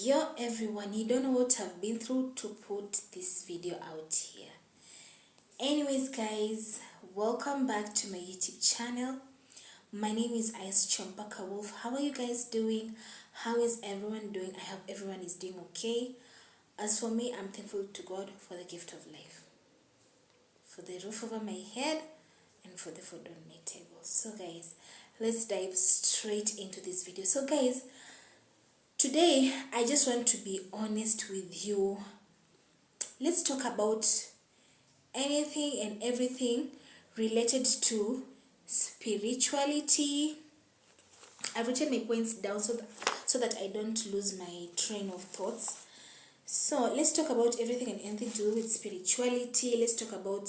Yo everyone, you don't know what I've been through to put this video out here. Anyways guys, welcome back to my YouTube channel. My name is Ice Chompaka Wolf. How are you guys doing? How is everyone doing? I hope everyone is doing okay. As for me, I'm thankful to God for the gift of life, for the roof over my head, and for the food on my table. So guys, let's dive straight into this video. So guys, today, I just want to be honest with you. Let's talk about anything and everything related to spirituality. I've written my points down so that I don't lose my train of thoughts. So let's talk about everything and anything to do with spirituality. Let's talk about,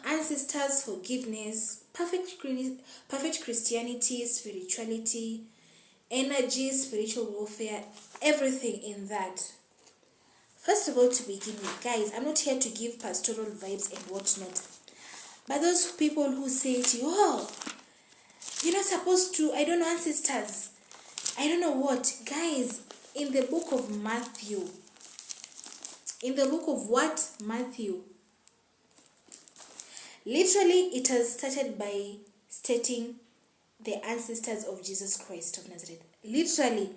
ancestors, forgiveness, perfect Christianity, spirituality, energy, spiritual warfare, everything in that. First of all, to begin with, guys, I'm not here to give pastoral vibes and whatnot. But those people who say to you, oh, you're not supposed to, I don't know, ancestors, I don't know what. Guys, in the book of Matthew, Matthew, literally it has started by stating the ancestors of Jesus Christ of Nazareth. Literally,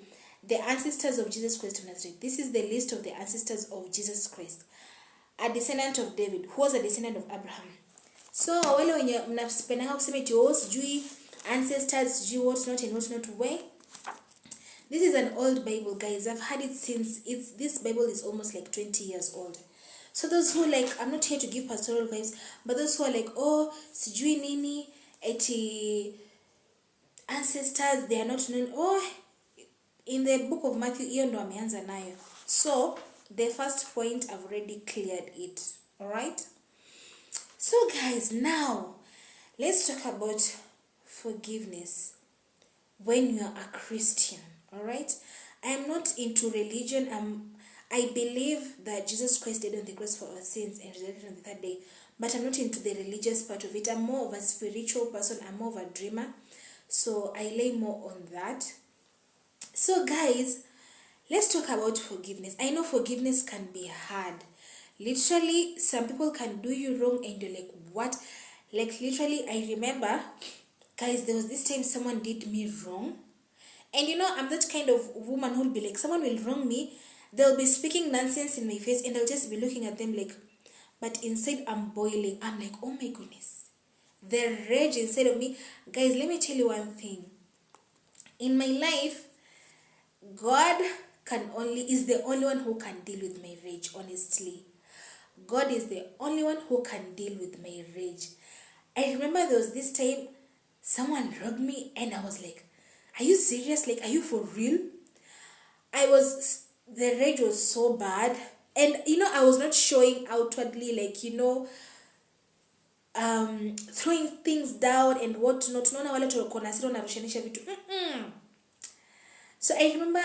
the ancestors of Jesus Christ of Nazareth. This is the list of the ancestors of Jesus Christ. A descendant of David, who was a descendant of Abraham. So, when you mnapendanga kusema eti sijui ancestors, sijui whatnot and whatnot, where? This is an old Bible, guys. I've had it since this Bible is almost like 20 years old. So those who I'm not here to give pastoral vibes, but those who are like, oh, sijui nini, eti ancestors, they are not known. Oh, in the book of Matthew, hiyo ndo ameanza nayo. So, the first point, I've already cleared it. Alright? So, guys, now, let's talk about forgiveness when you are a Christian. Alright? I am not into religion. I believe that Jesus Christ died on the cross for our sins and resurrected on the third day. But I'm not into the religious part of it. I'm more of a spiritual person. I'm more of a dreamer. So I lay more on that. So guys, let's talk about forgiveness. I know forgiveness can be hard. Literally, some people can do you wrong and you're like, what? Like literally, I remember, guys, there was this time someone did me wrong. And I'm that kind of woman who'll be like, someone will wrong me. They'll be speaking nonsense in my face and I'll just be looking at them like, but inside I'm boiling. I'm like, oh my goodness. The rage inside of me. Guys, let me tell you one thing. In my life, God is the only one who can deal with my rage, honestly. God is the only one who can deal with my rage. I remember there was this time someone rubbed me and I was like, are you serious? Like, are you for real? The rage was so bad. And, I was not showing outwardly, like, throwing things down and whatnot. So I remember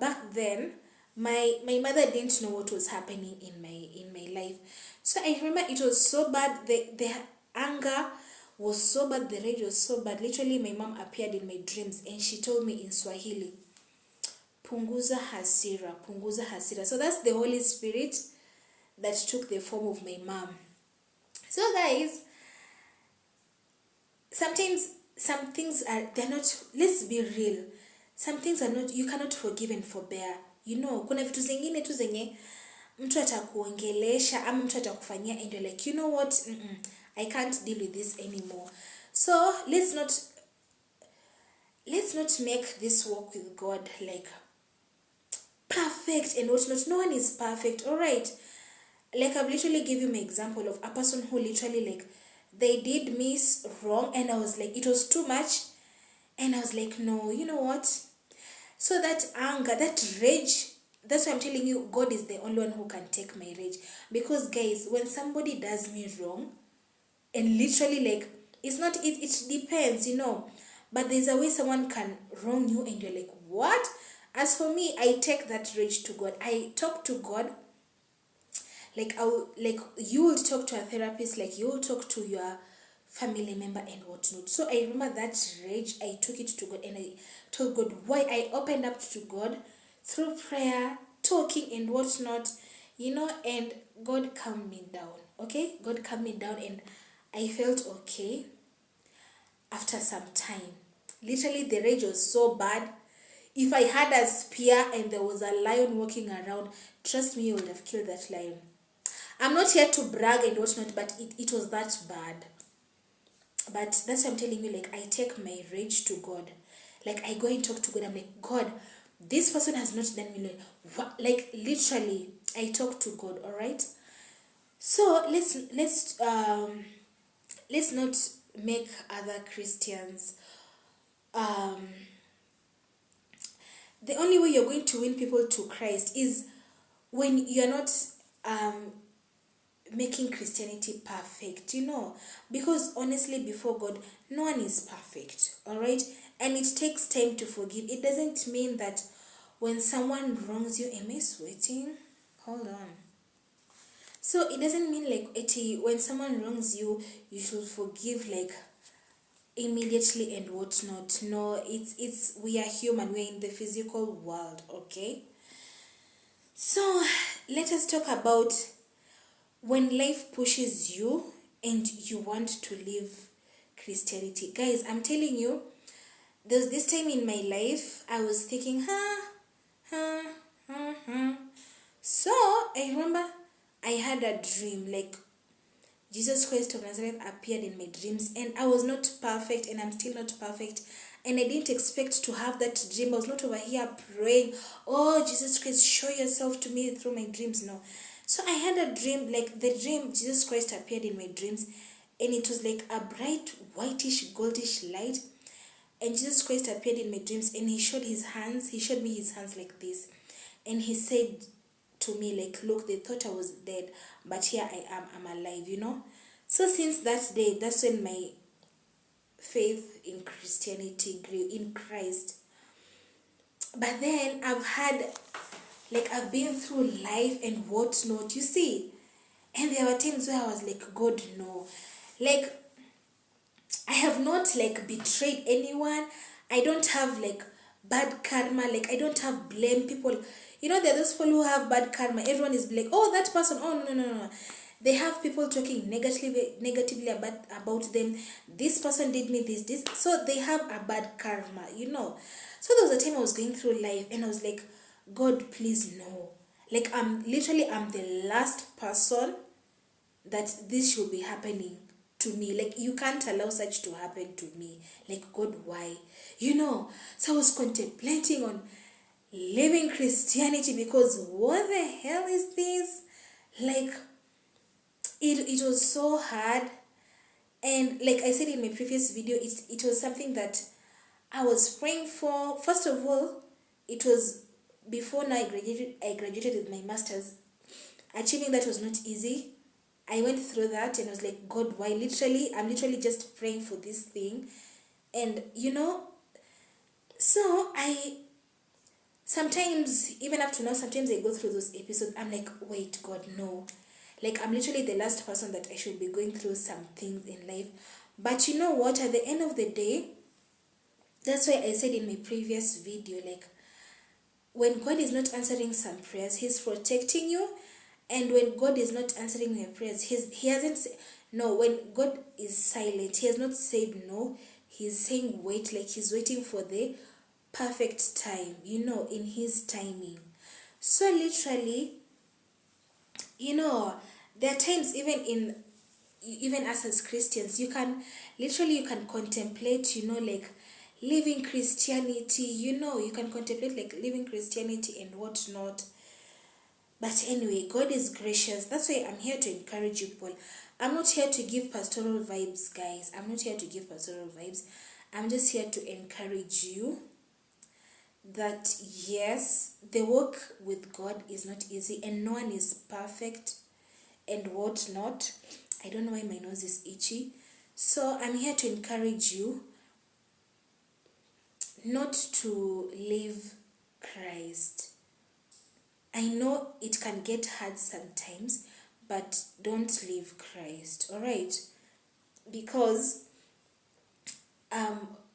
back then, my mother didn't know what was happening in my life. So I remember it was so bad. The anger was so bad. The rage was so bad. Literally, my mom appeared in my dreams and she told me in Swahili, punguza hasira, punguza hasira. So that's the Holy Spirit that took the form of my mom. So guys, sometimes some things they're not, let's be real. Some things are not, you cannot forgive and forbear. Kuna vitu zingine tu zenye mtu atakuongelesha ama mtu atakufanyia and you're like, you know what? I can't deal with this anymore. So, let's not make this walk with God like perfect and whatnot. No one is perfect, alright? Like I've literally give you my example of a person who literally they did me wrong and I was like, it was too much. And I was like, no, you know what? So that anger, that rage, that's why I'm telling you, God is the only one who can take my rage. Because guys, when somebody does me wrong, and literally it's not, it depends, but there's a way someone can wrong you and you're like, what? As for me, I take that rage to God. I talk to God. You will talk to a therapist, you will talk to your family member and whatnot. So I remember that rage, I took it to God and I told God why. I opened up to God through prayer, talking and whatnot, and God calmed me down. Okay, God calmed me down and I felt okay after some time. Literally, the rage was so bad. If I had a spear and there was a lion walking around, trust me, you would have killed that lion. I'm not here to brag and whatnot, but it was that bad. But that's why I'm telling you, like, I take my rage to God. Like, I go and talk to God. I'm like, God, this person has not done me what? Like, literally, I talk to God. All right. So let's not make other Christians. The only way you're going to win people to Christ is when you're not making Christianity perfect, because honestly, before God, no one is perfect, all right? And it takes time to forgive. It doesn't mean that when someone wrongs you, am I sweating? Hold on. So it doesn't mean like when someone wrongs you, you should forgive like immediately and whatnot. No, it's we are human. We're in the physical world, okay? So let us talk about when life pushes you and you want to live Christianity. Guys, I'm telling you, there's this time in my life I was thinking, So I remember I had a dream, like Jesus Christ of Nazareth appeared in my dreams, and I was not perfect, and I'm still not perfect, and I didn't expect to have that dream. I was not over here praying, oh Jesus Christ, show yourself to me through my dreams. No. So I had a dream, like the dream, Jesus Christ appeared in my dreams, and it was like a bright whitish goldish light, and Jesus Christ appeared in my dreams, and he showed me his hands like this, and he said to me, like, look, they thought I was dead, but here I am, I'm alive, So since that day, that's when my faith in Christianity grew, in Christ. But then I've been through life and whatnot, you see. And there were times where I was like, God, no. Like, I have not, like, betrayed anyone. I don't have, like, bad karma. Like, I don't have blame people. There are those people who have bad karma. Everyone is like, oh, that person. Oh, no. They have people talking negatively about them. This person did me this. So they have a bad karma, So there was a time I was going through life and I was like, God, please, no. Like, I'm the last person that this should be happening to me. Like, you can't allow such to happen to me. Like, God, why? So I was contemplating on living Christianity, because what the hell is this? Like, it was so hard. And like I said in my previous video, it was something that I was praying for. First of all, it was before now I graduated with my master's. Achieving that was not easy. I went through that and I was like, God, why? I'm literally just praying for this thing. And so sometimes, even up to now, sometimes I go through those episodes, I'm like, wait, God, no. Like, I'm literally the last person that I should be going through some things in life. But you know what? At the end of the day, that's why I said in my previous video, like, when God is not answering some prayers, He's protecting you. And when God is not answering your prayers, He hasn't said no. When God is silent, He has not said no. He's saying wait, like He's waiting for the perfect time, in His timing. So literally, there are times even us as Christians, you can contemplate, like living Christianity, you can contemplate like living Christianity and whatnot. But anyway, God is gracious. That's why I'm here to encourage you people. I'm not here to give pastoral vibes, guys. I'm not here to give pastoral vibes. I'm just here to encourage you that yes, the work with God is not easy and no one is perfect and whatnot. I don't know why my nose is itchy. So I'm here to encourage you not to leave Christ. I know it can get hard sometimes, but don't leave Christ, all right? because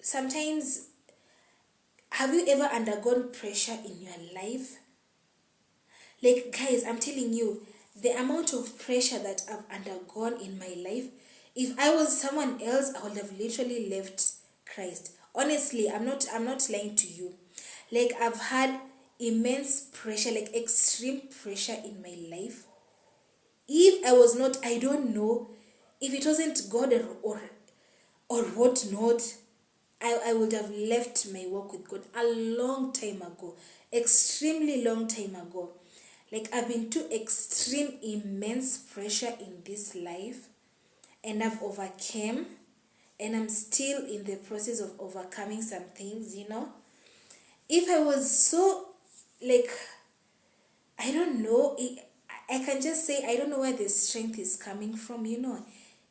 sometimes, have you ever undergone pressure in your life? Like, guys, I'm telling you, the amount of pressure that I've undergone in my life, if I was someone else, I would have literally left Christ. Honestly, I'm not lying to you. Like, I've had immense pressure, like extreme pressure in my life. If I was not, I don't know, if it wasn't God or what not, I would have left my walk with God a long time ago, extremely long time ago. Like, I've been to extreme, immense pressure in this life, and I've overcame, and I'm still in the process of overcoming some things, you know. If I was so, like, I don't know, I can just say I don't know where the strength is coming from, you know.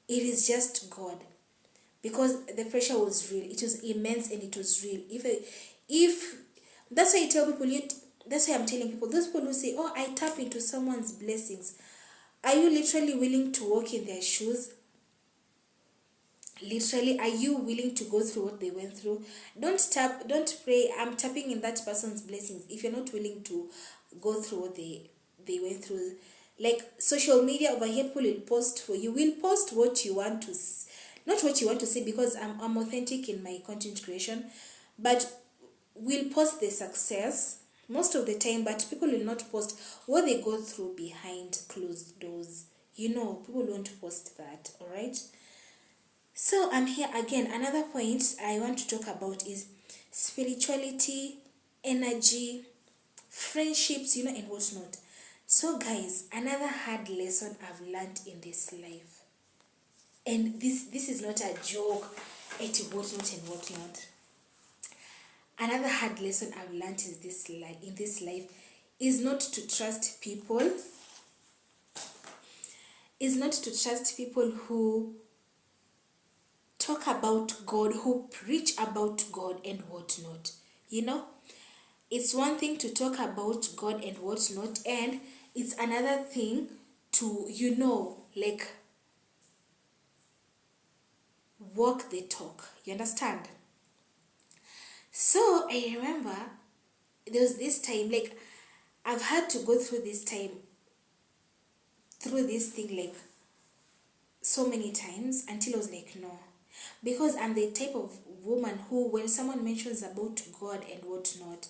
It is just God, because the pressure was real. It was immense and it was real. If that's why I tell people, that's why I'm telling people, those people who say, oh, I tap into someone's blessings, are you literally willing to walk in their shoes? Literally, are you willing to go through what they went through? Don't pray, I'm tapping in that person's blessings, if you're not willing to go through what they went through. Like, social media over here, people will post for you. Will post what you want to not what you want to see, because I'm authentic in my content creation, but we'll post the success most of the time, but people will not post what they go through behind closed doors. You know, people won't post that, all right? So I'm here again. Another point I want to talk about is spirituality, energy, friendships, you know, and whatnot. So, guys, another hard lesson I've learned in this life, and this is not a joke, it's whatnot and whatnot. Another hard lesson I've learned in this life is not to trust people. Is not to trust people who talk about God, who preach about God and whatnot. You know, it's one thing to talk about God and whatnot, and it's another thing to, you know, like, walk the talk. You understand? So I remember there was this time, like, I've had to go through this thing, like, so many times, until I was like, no. Because I'm the type of woman who, when someone mentions about God and whatnot,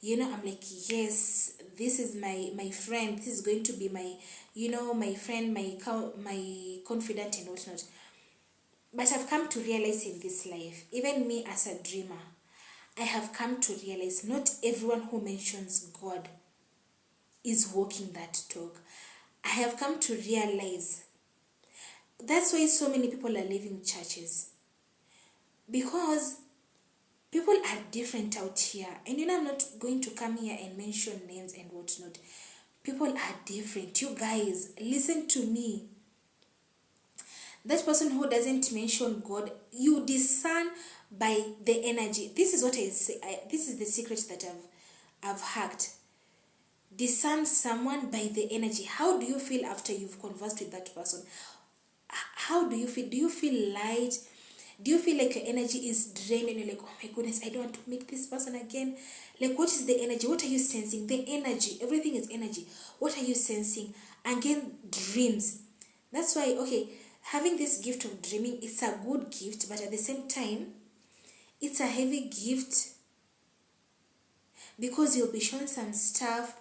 you know, I'm like, yes, this is my friend. This is going to be my, you know, my friend, my confidant and whatnot. But I've come to realize in this life, even me as a dreamer, I have come to realize not everyone who mentions God is walking that talk. I have come to realize that's why so many people are leaving churches, because people are different out here. And you know, I'm not going to come here and mention names and whatnot. People are different. You guys, listen to me. That person who doesn't mention God, you discern by the energy. This is what I say. This is the secret that I've hacked. Discern someone by the energy. How do you feel after you've conversed with that person? How do you feel? Do you feel light? Do you feel like your energy is drained and you're like, oh my goodness, I don't want to meet this person again? Like, what is the energy? What are you sensing? The energy. Everything is energy. What are you sensing? Again, dreams. That's why, okay, having this gift of dreaming, it's a good gift, but at the same time, it's a heavy gift, because you'll be shown some stuff,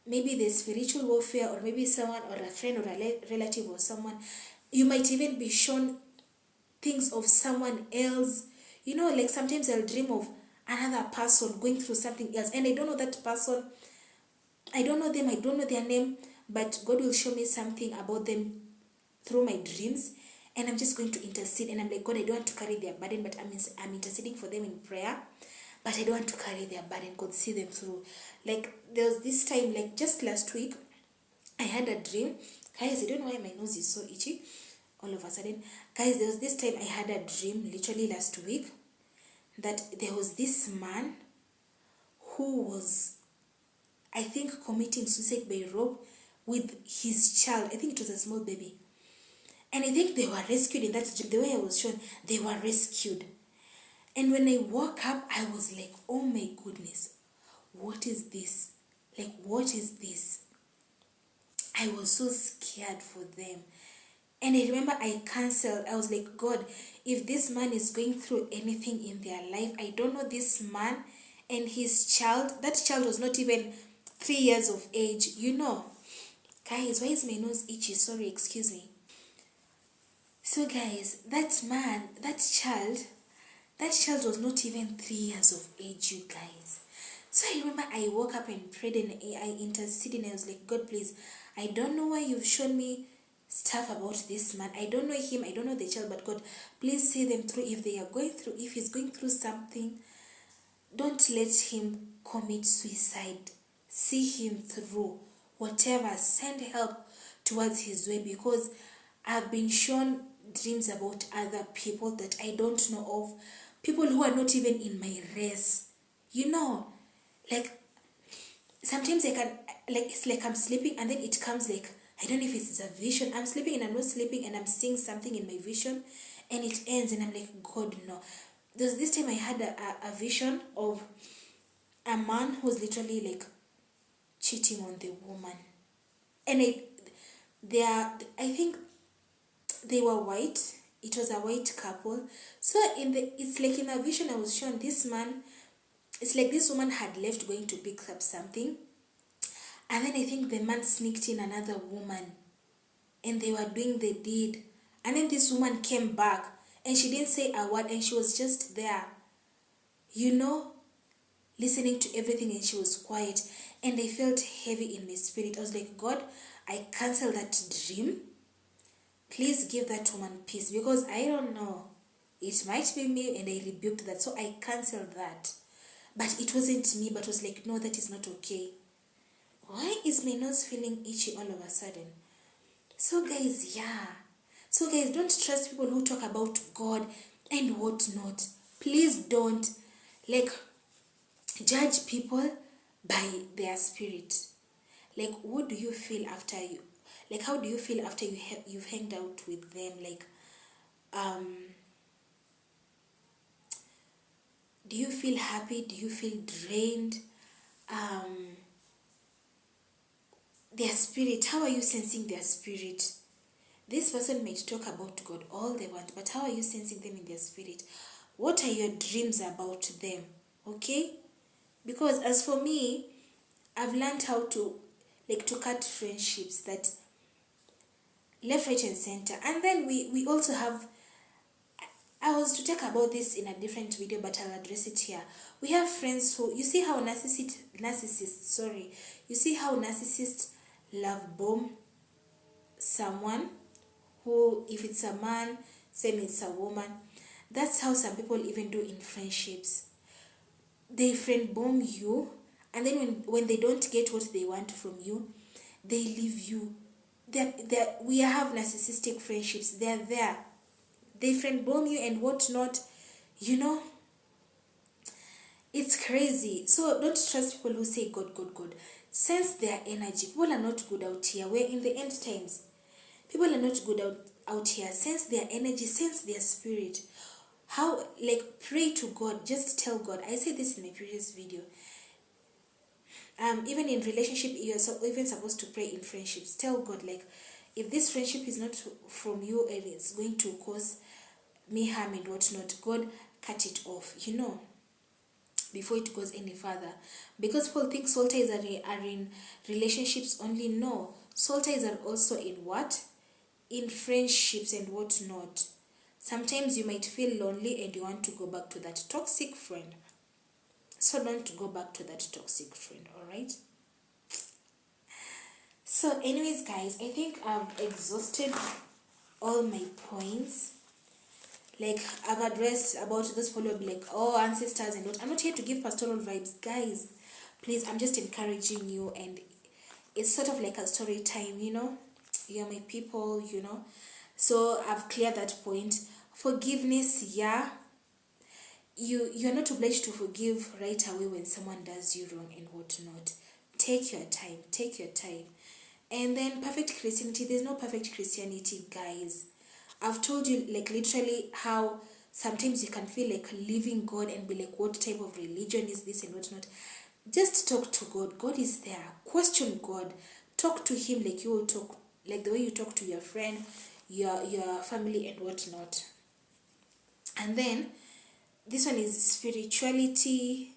maybe the spiritual warfare, or maybe someone or a friend or a relative or someone. You might even be shown things of someone else. You know, like, sometimes I'll dream of another person going through something else, and I don't know that person. I don't know them. I don't know their name, but God will show me something about them through my dreams, and I'm just going to intercede. And I'm like, God, I don't want to carry their burden, but I'm interceding for them in prayer, but I don't want to carry their burden. God, see them through. Like, there was this time, like, just last week, I had a dream. Guys, I don't know why my nose is so itchy all of a sudden. Guys, there was this time I had a dream, literally last week, that there was this man who was, I think, committing suicide by rope with his child. I think it was a small baby. And I think they were rescued in that dream. The way I was shown, they were rescued. And when I woke up, I was like, oh my goodness, what is this? Like, what is this? I was so scared for them. And I remember I cancelled. I was like, God, if this man is going through anything in their life, I don't know this man and his child. That child was not even 3 years of age. Guys, why is my nose itchy? Sorry, excuse me. So guys, that child was not even 3 years of age, you guys. So I remember I woke up and prayed and I interceded and I was like, God, please, I don't know why you've shown me stuff about this man. I don't know him, I don't know the child, but God, please see them through. If he's going through something, don't let him commit suicide. See him through. Whatever, send help towards his way, because I've been shown dreams about other people that I don't know of. People who are not even in my race. Like sometimes it's like I'm sleeping and then it comes like, I don't know if it's a vision. I'm sleeping and I'm not sleeping and I'm seeing something in my vision and it ends and I'm like, God, no. There's this time I had a vision of a man who's literally like cheating on the woman. And I think they were white. It was a white couple. So it's like in a vision I was shown this man, it's like this woman had left going to pick up something. And then I think the man sneaked in another woman and they were doing the deed. And then this woman came back and she didn't say a word and she was just there, listening to everything, and she was quiet. And I felt heavy in my spirit. I was like, God, I cancel that dream. Please give that woman peace, because I don't know. It might be me, and I rebuked that. So I canceled that. But it wasn't me, but I was like, no, that is not okay. Why is my nose feeling itchy all of a sudden? So guys, don't trust people who talk about God and whatnot. Please don't. Judge people by their spirit. What do you feel after you? How do you feel after you've hanged out with them? Do you feel happy? Do you feel drained? Their spirit, how are you sensing their spirit? This person might talk about God all they want, but how are you sensing them in their spirit? What are your dreams about them? Okay? Because as for me, I've learned how to cut friendships that left, right, and center. And then we also have, I was to talk about this in a different video, but I'll address it here. We have friends who, you see how narcissists love bomb someone who, if it's a man, same it's a woman. That's how some people even do in friendships. They friend bomb you, and then when they don't get what they want from you, they leave you. We have narcissistic friendships. They're there. They friend bomb you and whatnot. It's crazy. So don't trust people who say God, God, God. Sense their energy. People are not good out here. We're in the end times. People are not good out here. Sense their energy. Sense their spirit. How, pray to God. Just tell God. I said this in my previous video. Even in relationship, you're even supposed to pray in friendships. Tell God, if this friendship is not from you and it's going to cause me harm and whatnot, God, cut it off, before it goes any further. Because people think soul ties are in relationships only. No, soul ties are also in what? In friendships and whatnot. Sometimes you might feel lonely and you want to go back to that toxic friend. So don't go back to that toxic friend, alright? So anyways, guys, I think I've exhausted all my points. I've addressed about those people who be oh, ancestors and what. I'm not here to give pastoral vibes, guys. Please, I'm just encouraging you, and it's sort of like a story time, You're my people, So I've cleared that point. Forgiveness, yeah. You're not obliged to forgive right away when someone does you wrong and whatnot. Take your time. And then perfect Christianity, there's no perfect Christianity, guys. I've told you like literally how sometimes you can feel like leaving God and be like, what type of religion is this and what not. Just talk to God. God is there. Question God. Talk to him like you will talk, like the way you talk to your friend, your family and whatnot. And then this one is spirituality,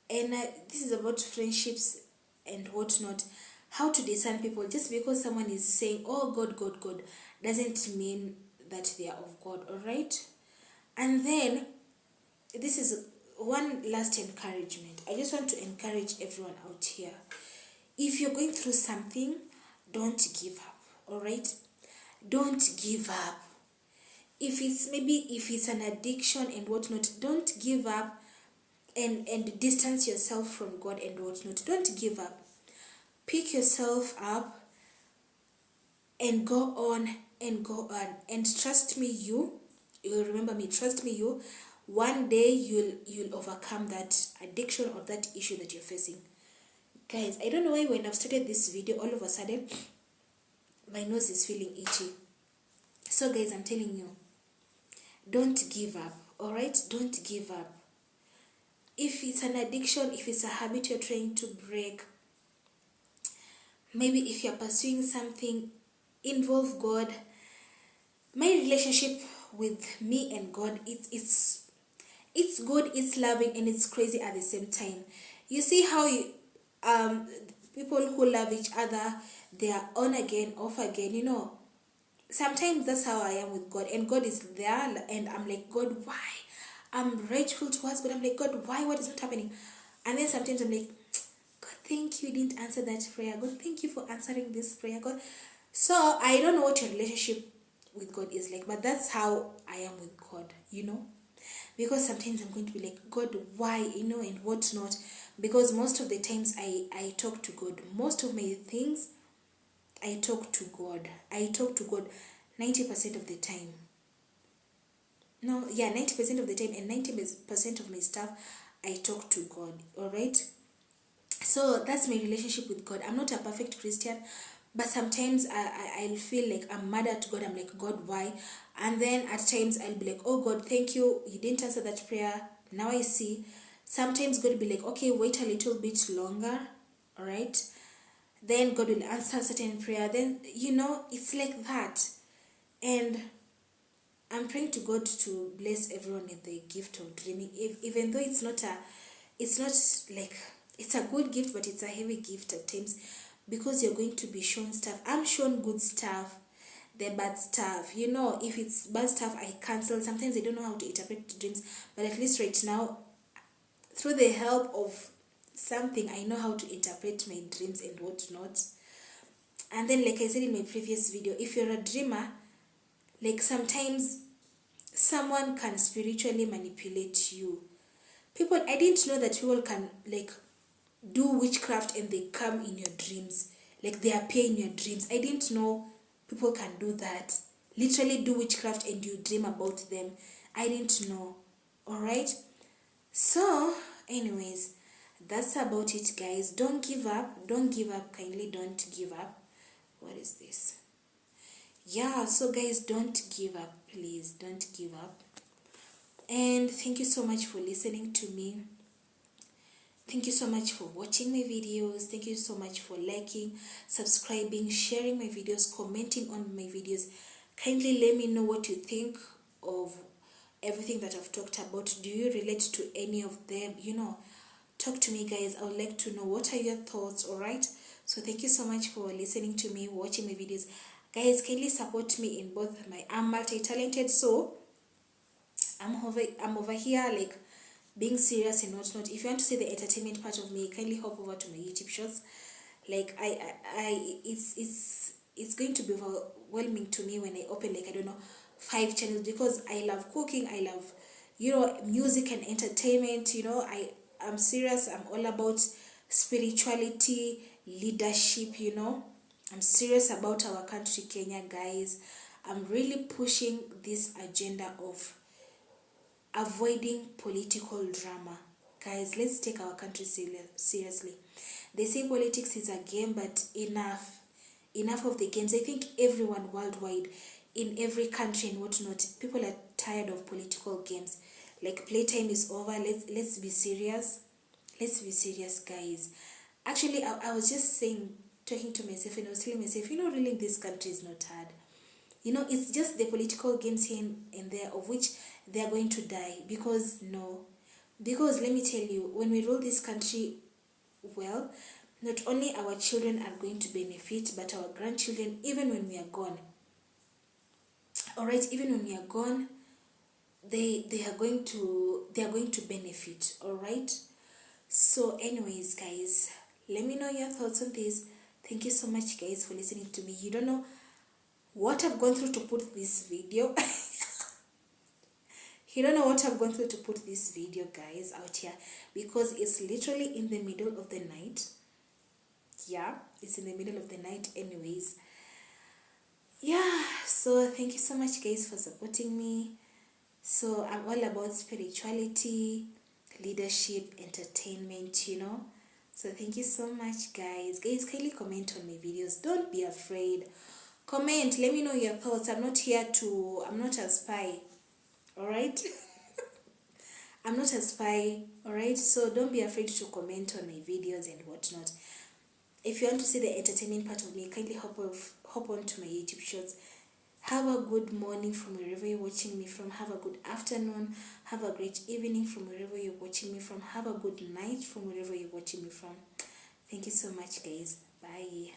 and this is about friendships and whatnot. How to discern people. Just because someone is saying, oh God, God, God, doesn't mean that they are of God. All right. And then this is one last encouragement. I just want to encourage everyone out here. If you're going through something, don't give up. All right. Don't give up. If it's an addiction and whatnot, don't give up and distance yourself from God and whatnot. Don't give up. Pick yourself up and go on and go on. And trust me, you'll remember me. Trust me, one day you'll overcome that addiction or that issue that you're facing. Guys, I don't know why when I've started this video, all of a sudden my nose is feeling itchy. So guys, I'm telling you, don't give up. All right, don't give up. If it's an addiction, if it's a habit you're trying to break, maybe if you're pursuing something, involve God. My relationship with me and God, it's good, it's loving, and it's crazy at the same time. You see how people who love each other, they are on again, off again, sometimes that's how I am with God, and God is there, and I'm like, God, why? I'm rageful towards God. I'm like, God, why? What is not happening? And then sometimes I'm like, God, thank you, didn't answer that prayer. God, thank you for answering this prayer, God. So I don't know what your relationship with God is like, but that's how I am with God, because sometimes I'm going to be like, God, why, and what not, because most of the times I talk to God. Most of my things, I talk to God 90% of the time. No, yeah, 90% of the time, and 90% of my stuff, I talk to God. All right. So that's my relationship with God. I'm not a perfect Christian, but sometimes I'll feel like I'm mad at God. I'm like, God, why? And then at times I'll be like, oh God, thank you. You didn't answer that prayer. Now I see. Sometimes God will be like, okay, wait a little bit longer. All right. Then God will answer a certain prayer. Then, it's like that. And I'm praying to God to bless everyone with the gift of dreaming, even though it's not like, it's a good gift, but it's a heavy gift at times, because you're going to be shown stuff. I'm shown good stuff, the bad stuff. If it's bad stuff, I cancel. Sometimes I don't know how to interpret dreams, but at least right now, through the help of something, I know how to interpret my dreams and whatnot. And then, like I said in my previous video, if you're a dreamer, like sometimes someone can spiritually manipulate you. I didn't know that people can like do witchcraft and they come in your dreams. Like they appear in your dreams. I didn't know people can do that. Literally do witchcraft and you dream about them. I didn't know. Alright? So, anyways, that's about it, guys. Don't give up. Don't give up. Kindly don't give up. What is this? Yeah, so guys, don't give up. Please don't give up. And thank you so much for listening to me. Thank you so much for watching my videos. Thank you so much for liking, subscribing, sharing my videos, commenting on my videos. Kindly let me know what you think of everything that I've talked about. Do you relate to any of them? Talk to me, guys. I would like to know, what are your thoughts? All right. So thank you so much for listening to me, watching my videos. Guys, kindly support me in both I'm multi-talented, so I'm over here like being serious and whatnot. If you want to see the entertainment part of me, kindly hop over to my YouTube shorts. Like it's going to be overwhelming to me when I open, like, I don't know, 5 channels, because I love cooking, I love music and entertainment. I'm serious. I'm all about spirituality, leadership. I'm serious about our country, Kenya, guys. I'm really pushing this agenda of avoiding political drama. Guys, let's take our country seriously. They say politics is a game, but enough of the games. I think everyone worldwide in every country and whatnot. People are tired of political games. Like, playtime is over. Let's be serious. Let's be serious, guys. Actually, I was just saying, talking to myself, and I was telling myself, really, this country is not hard. It's just the political games here and there, of which they are going to die. Because let me tell you, when we rule this country well, not only our children are going to benefit, but our grandchildren, even when we are gone. Alright, even when we are gone, they are going to benefit. Alright. So anyways, guys, let me know your thoughts on this. Thank you so much, guys, for listening to me. You don't know what I've gone through to put this video. You don't know what I've gone through to put this video, guys, out here, because it's literally in the middle of the night. Yeah, it's in the middle of the night. Anyways, yeah, so thank you so much, guys, for supporting me. So I'm all about spirituality, leadership, entertainment, So thank you so much, guys. Guys, kindly comment on my videos. Don't be afraid. Comment. Let me know your thoughts. I'm not a spy. Alright? I'm not a spy. Alright? So don't be afraid to comment on my videos and whatnot. If you want to see the entertainment part of me, kindly hop on to my YouTube shorts. Have a good morning from wherever you're watching me from. Have a good afternoon. Have a great evening from wherever you're watching me from. Have a good night from wherever you're watching me from. Thank you so much, guys. Bye.